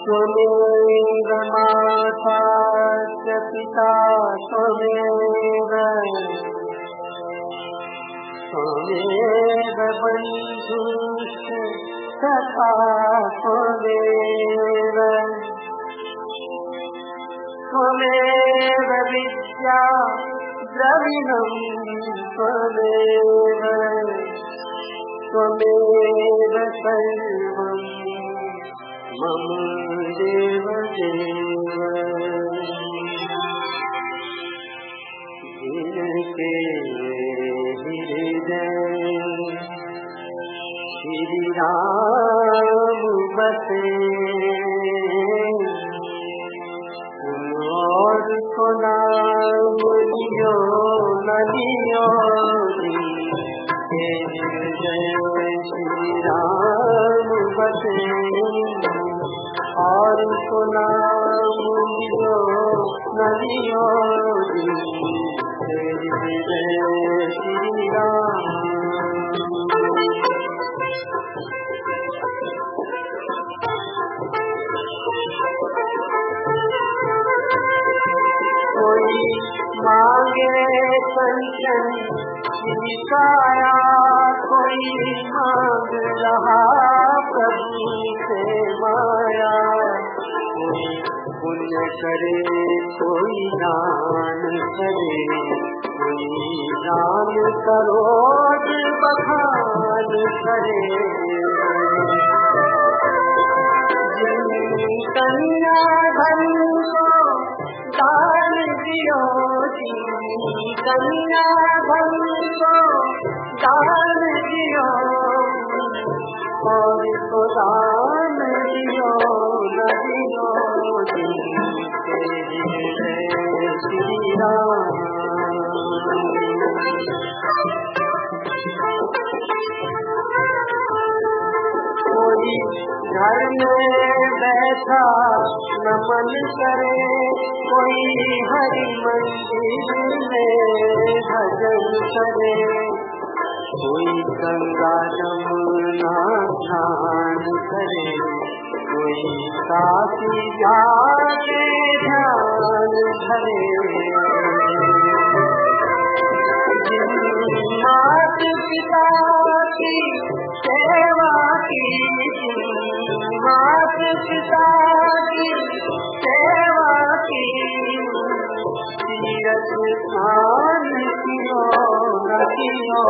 त्वमेव माता च पिता त्वमेव बन्धुश्च सखा त्वमेव त्वमेव विद्या द्रविणं त्वमेव त्वमेव सर्वं मम देव देव। जिनके हृदय श्री राम बसे और को नाम लियो न लियो हृदय श्री राम बसे और को नाम लियो न लियो हृदय श्री राम। मांगे कंचन स्वीकारा कोई मांग रहा प्रभु से माया। कोई पुण्य करे कोई दान करे कोई दान करोड़ बखान करे। कन्या धन दान दियो कन्या धन को दान दियो और को दान दियो न दियो श्री राम। कोई घर में बैठा नमन करे कोई हरि मंदिर में भजन करे कोई गंगा जमुना स्नान करे कोई काशी जाके ध्यान धरे। मात पिता की सेवा की मात पिता की सेवा की तीरथ स्नान कियो न कियो